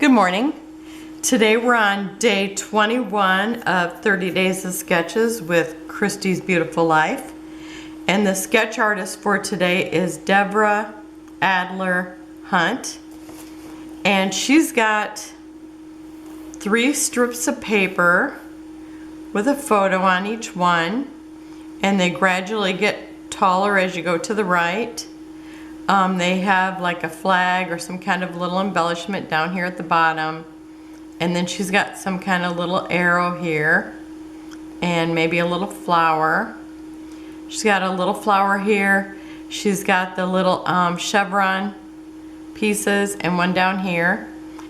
Good morning. Today we're on day 21 of 30 Days of Sketches with Christy's Beautiful Life. And the sketch artist for today is Devra Adler Hunt. And she's got 3 strips of paper with a photo on each one. And they gradually get taller as you go to the right. They have like a flag or some kind of little embellishment down here at the bottom. And then she's got some kind of little arrow here. And maybe a little flower. She's got a little flower here. She's got the little chevron pieces and one down here.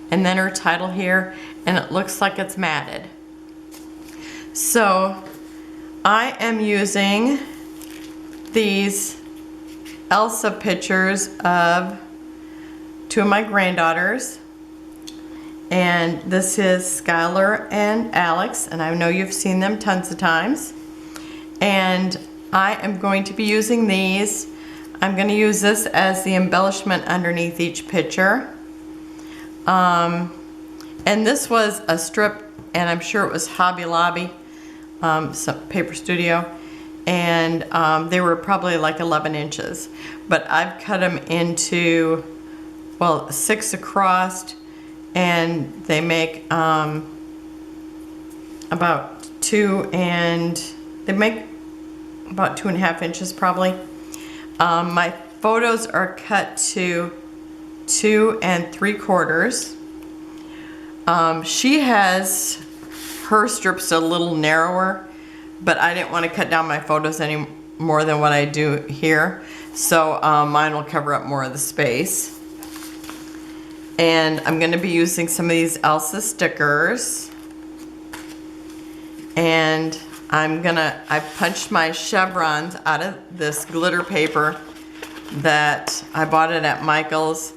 And then her title here. And it looks like it's matted. So I am using these Elsa pictures of 2 of my granddaughters. And this is Skylar and Alex, and I know you've seen them tons of times. And I am going to be using these. I'm going to use this as the embellishment underneath each picture. And this was a strip, and I'm sure it was Hobby Lobby, some Paper Studio. And they were probably like 11 inches, but I've cut them into, well, 6 across, and they make about 2 and they make about 2.5 inches probably. My photos are cut to 2 3/4. She has her strips a little narrower, but I didn't want to cut down my photos any more than what I do here. So mine will cover up more of the space. And I'm going to be using some of these Elsa stickers. And I punched my chevrons out of this glitter paper that I bought it at Michael's.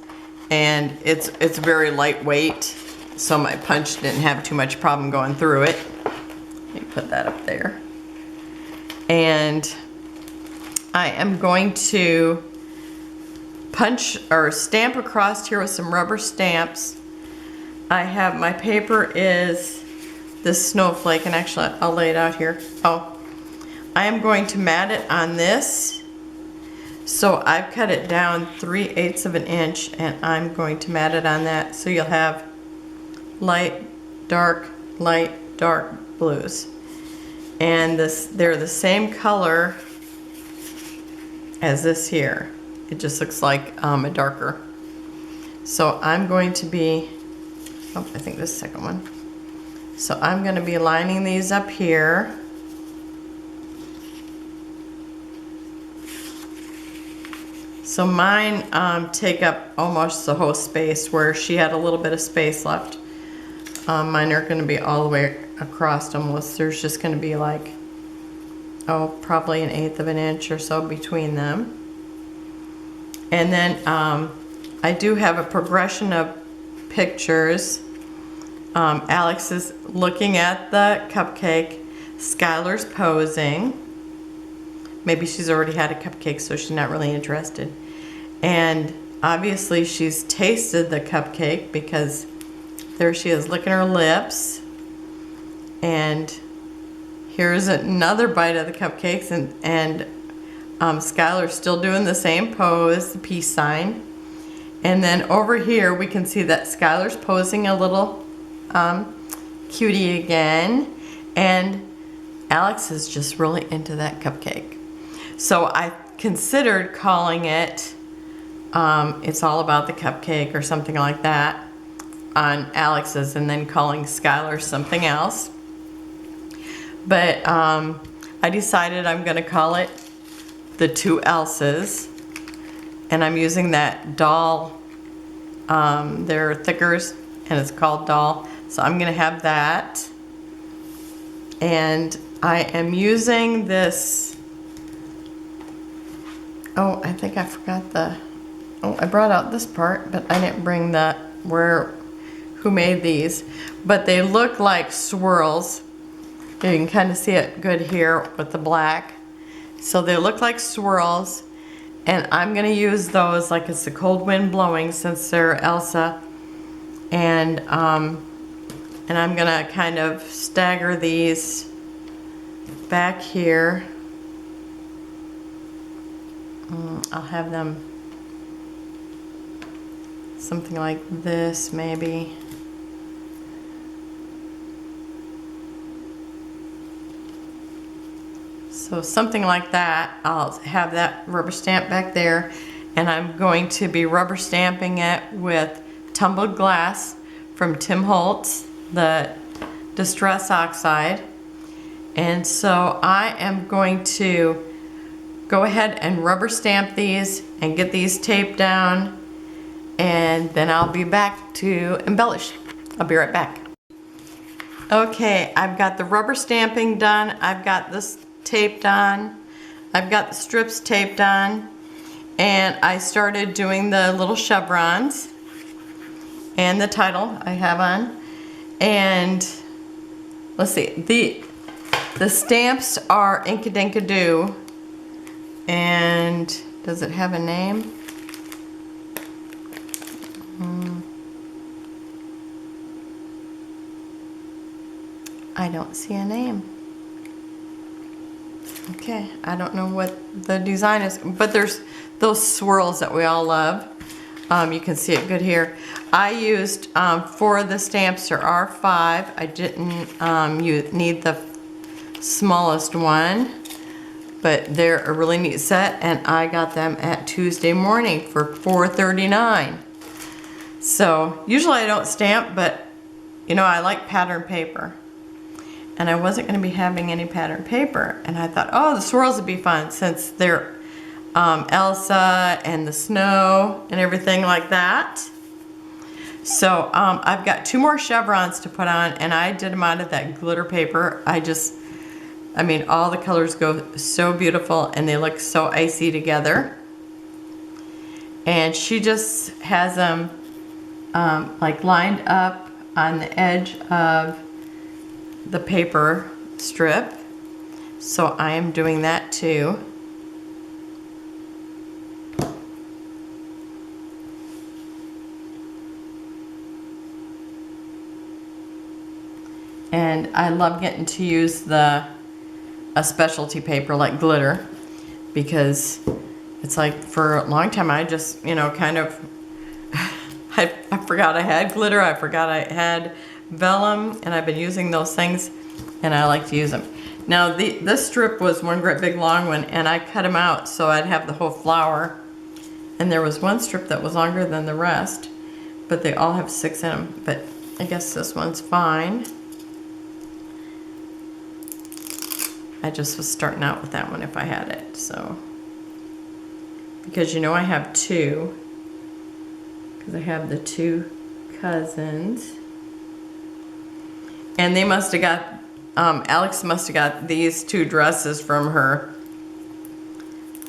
And it's very lightweight. So my punch didn't have too much problem going through it. Let me put that up there. And I am going to punch or stamp across here with some rubber stamps. I have, my paper is this snowflake, and actually I'll lay it out here. Oh, I am going to mat it on this. So I've cut it down 3/8 of an inch, and I'm going to mat it on that. So you'll have light, dark blues. And they're the same color as this here. It just looks like a darker. So I'm going to be, I think this second one. So I'm going to be lining these up here. So mine take up almost the whole space, where she had a little bit of space left. Mine are going to be all the way across almost. There's just going to be like, probably 1/8 of an inch or so between them. And then I do have a progression of pictures. Alex is looking at the cupcake. Skylar's posing. Maybe she's already had a cupcake, so she's not really interested. And obviously she's tasted the cupcake, because there she is licking her lips. And here's another bite of the cupcakes, and Skylar's still doing the same pose, the peace sign. And then over here we can see that Skylar's posing a little cutie again, and Alex is just really into that cupcake. So I considered calling it It's All About the Cupcake or something like that on Alex's, and then calling Skylar something else. But I decided I'm going to call it the 2 Elsas. And I'm using that doll. They're thickers, and it's called doll. So I'm going to have that. And I am using this. Oh, I think I forgot I brought out this part, but I didn't bring who made these. But they look like swirls. You can kind of see it good here with the black. So they look like swirls, and I'm going to use those like it's the cold wind blowing, since they're Elsa. And I'm gonna kind of stagger these back here. I'll have them something like this maybe. So something like that. I'll have that rubber stamp back there, and I'm going to be rubber stamping it with Tumbled Glass from Tim Holtz, the Distress Oxide. And so I am going to go ahead and rubber stamp these and get these taped down, and then I'll be back to embellish. I'll be right back. Okay, I've got the rubber stamping done. I've got this taped on. I've got the strips taped on, and I started doing the little chevrons and the title I have on. And let's see, the stamps are inkadinkado. And does it have a name? I don't see a name. Okay, I don't know what the design is, but there's those swirls that we all love. You can see it good here. I used, for the stamps, there are 5. I didn't need the smallest one, but they're a really neat set, and I got them at Tuesday morning for $4.39. So usually I don't stamp, but you know, I like pattern paper. And I wasn't going to be having any pattern paper, and I thought, oh, the swirls would be fun since they're Elsa and the snow and everything like that. So I've got 2 more chevrons to put on, and I did them out of that glitter paper. I mean, all the colors go so beautiful, and they look so icy together. And she just has them like lined up on the edge of the paper strip. So I am doing that too. And I love getting to use a specialty paper like glitter, because it's like for a long time I just, you know, kind of I forgot I had glitter, I forgot I had vellum, and I've been using those things, and I like to use them. Now this strip was one great big long one, and I cut them out so I'd have the whole flower, and there was one strip that was longer than the rest, but they all have 6 in them. But I guess this one's fine. I just was starting out with that one if I had it, so. Because you know I have 2, because I have the 2 cousins. And they must have got, Alex must have got these 2 dresses from her,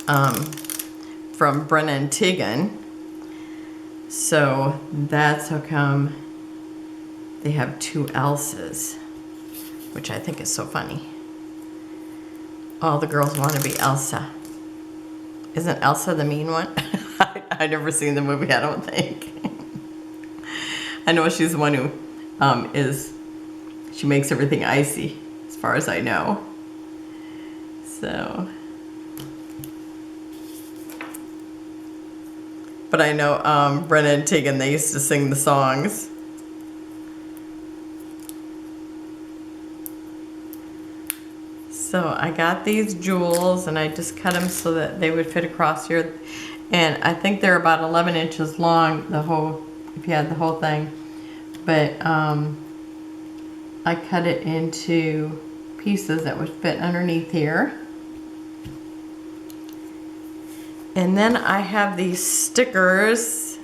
from Brenna and Tegan. So that's how come they have 2 Elsas, which I think is so funny. All the girls want to be Elsa. Isn't Elsa the mean one? I've never seen the movie, I don't think. I know she's the one who she makes everything icy, as far as I know. So. But I know Brenna and Tegan, they used to sing the songs. So I got these jewels, and I just cut them so that they would fit across here. And I think they're about 11 inches long, if you had the whole thing. But I cut it into pieces that would fit underneath here. And then I have these stickers,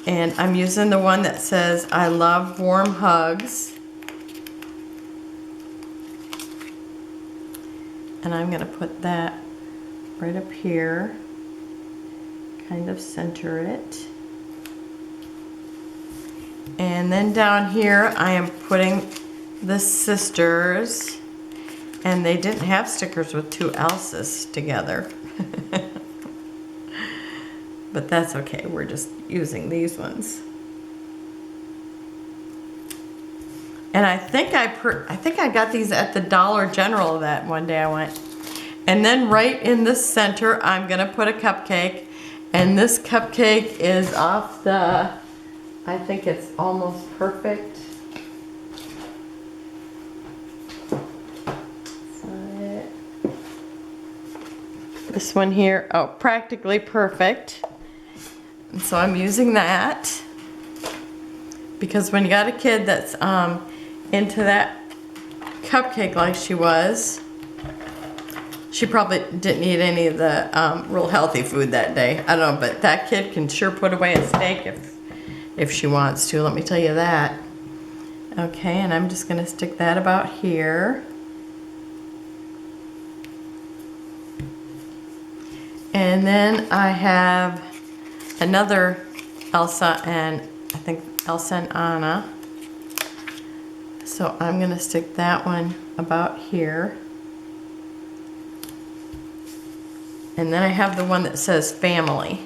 and I'm using the one that says, I love warm hugs. And I'm going to put that right up here, kind of center it. And then down here I am putting the sisters, and they didn't have stickers with 2 Elsas together. But that's okay, we're just using these ones. And I think I got these at the Dollar General that one day I went. And then right in the center, I'm gonna put a cupcake. And this cupcake is off the, I think it's Almost Perfect. This one here, oh, Practically Perfect. And so I'm using that because when you got a kid that's into that cupcake like she was, she probably didn't eat any of the real healthy food that day. I don't know, but that kid can sure put away a steak if she wants to, let me tell you that. Okay, and I'm just gonna stick that about here. And then I have another Elsa and I think Elsa and Anna. So I'm gonna stick that one about here. And then I have the one that says Family.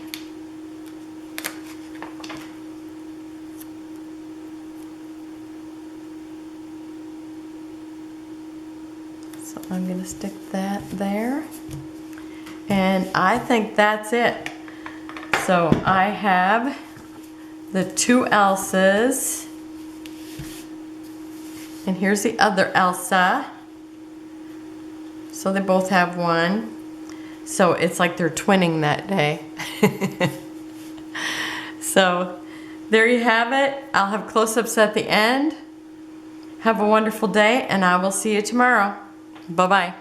So I'm gonna stick that there. And I think that's it. So I have the two Elsas. And here's the other Elsa. So they both have one. So it's like they're twinning that day. So there you have it. I'll have close-ups at the end. Have a wonderful day, and I will see you tomorrow. Bye-bye.